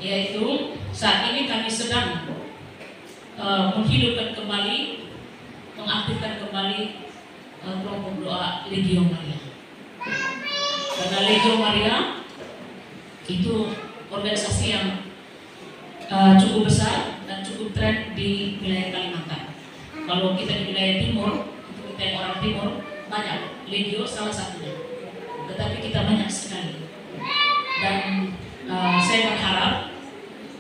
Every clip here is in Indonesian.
yaitu saat ini kami sedang menghidupkan kembali, mengaktifkan kembali kelompok doa Legio Maria. Karena Legio Maria itu organisasi yang cukup besar dan cukup tren di wilayah Kalimantan. Kalau kita di wilayah timur, untuk kita yang orang timur banyak, Legio salah satunya. Tetapi kita banyak sekali. Dan saya berharap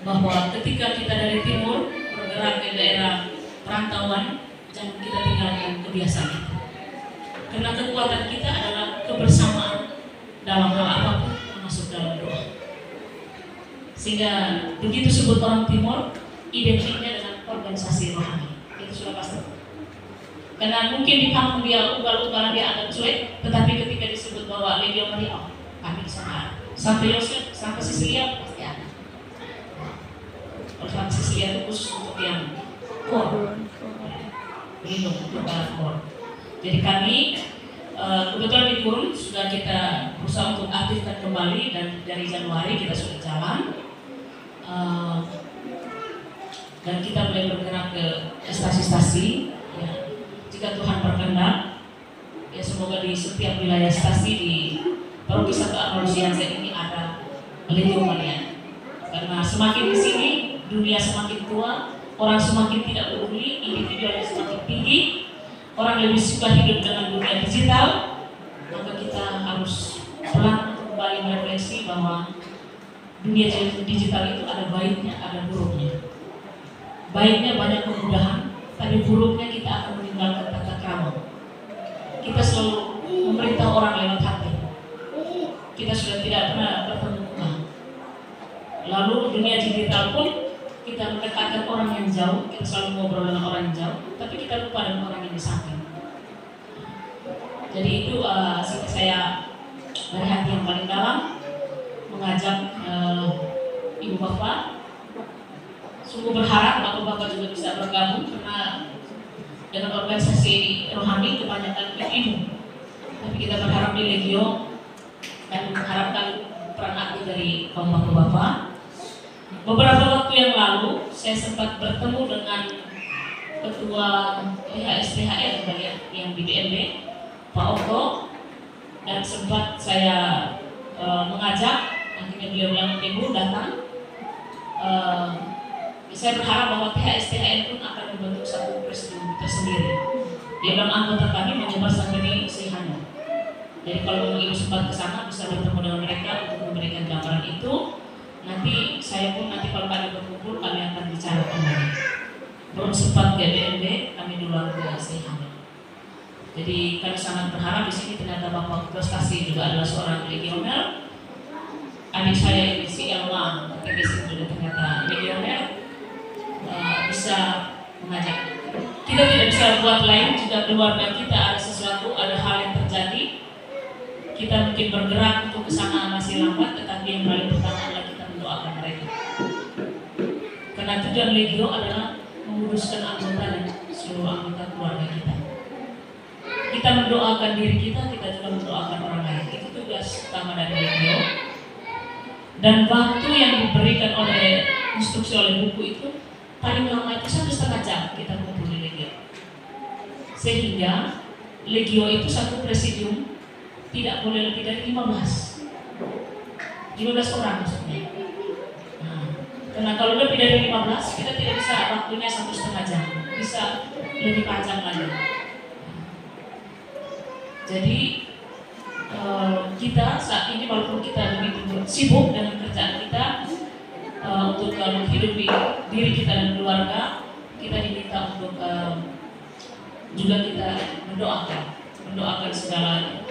bahwa ketika kita dari timur bergerak ke daerah perantauan, jangan kita tinggalkan kebiasaan itu. Karena kekuatan kita adalah kebersamaan dalam hal apapun, termasuk dalam doa. Sehingga begitu sebut orang timur, identiknya dengan organisasi rohani. Itu sudah pasti. Karena mungkin di kampung dia ugal-ugalan dia agak cuek, tetapi ketika disebut bahwa Legio Maria, kami di sana. Sampai Yosef, sampai Sisilia pasti ada. Kalau sampai Sisilia itu khusus untuk yang core, begitu untuk para core. Jadi kami kebetulan di Turun sudah kita berusaha untuk aktifkan kembali, dan dari Januari kita sudah jalan. Dan kita mulai bergerak ke stasi-stasi. Ya, jika Tuhan berkenan, ya semoga di setiap wilayah stasi di Paroki Santo Ambrosianus ini ada Legio Maria. Karena semakin di sini dunia semakin tua, orang semakin tidak peduli, individualnya semakin tinggi, orang lebih suka hidup dengan dunia digital, maka kita harus pelan untuk kembali merefleksi bahwa dunia digital itu ada baiknya, ada buruknya. Baiknya banyak kemudahan, tapi buruknya kita akan meninggalkan tata krama. Kita selalu memerintah orang lewat hati. Kita sudah tidak pernah bertemu muka. Lalu dunia digital pun kita mendekatkan orang yang jauh, kita selalu ngobrol dengan orang yang jauh, tapi kita lupa dengan orang yang di samping. Jadi itu saya dari hati yang paling dalam mengajak ibu bapak, sungguh berharap bapak-bapak juga bisa bergabung, karena dengan organisasi rohani kebanyakan ibu. Tapi kita berharap di Legio dan mengharapkan peran aktif dari kaum bapak-bapak. Beberapa waktu yang lalu saya sempat bertemu dengan ketua PHSTHR yang di BNB, Pak Otto, dan sempat saya mengajak, akhirnya beliau bilang ibu datang. Saya berharap bahwa PHSTHR pun akan membentuk satu presidium tersendiri. Dia bilang anggota kami menyebar sampai di Sihano. Jadi kalau memang ibu sempat ke sana bisa bertemu dengan mereka untuk memberikan gambaran itu. Nanti saya pun kalau kami berkumpul kami akan bicara kembali. Belum sempat ke BNB, kami duluan ke Sihano. Jadi kami sangat berharap di sini ternyata Bapak Prestasi juga adalah seorang legioner. Adik saya ini si Elma, tapi di sini juga ternyata legioner. Bisa mengajak. Kita tidak bisa buat lain jika keluarga kita ada sesuatu, ada hal yang terjadi. Kita mungkin bergerak untuk ke sana masih lambat, tetapi yang paling pertama adalah kita mendoakan mereka. Karena tujuan Legio adalah menguruskan anggota dan seluruh anggota keluarga kita. Kita mendoakan diri kita, kita juga mendoakan orang lain. Itu tugas utama dari Legio. Dan waktu yang diberikan oleh instruksi oleh buku itu paling lama itu 1,5 jam kita kumpul di Legio. Sehingga Legio itu satu presidium tidak boleh lebih dari 15 orang maksudnya. Nah, karena kalau lebih dari 15 kita tidak bisa waktunya 1,5 jam, bisa lebih panjang lagi. Jadi kita saat ini walaupun kita begitu sibuk dengan kerjaan kita, untuk menghidupi diri kita dan keluarga, kita diminta untuk juga kita mendoakan segala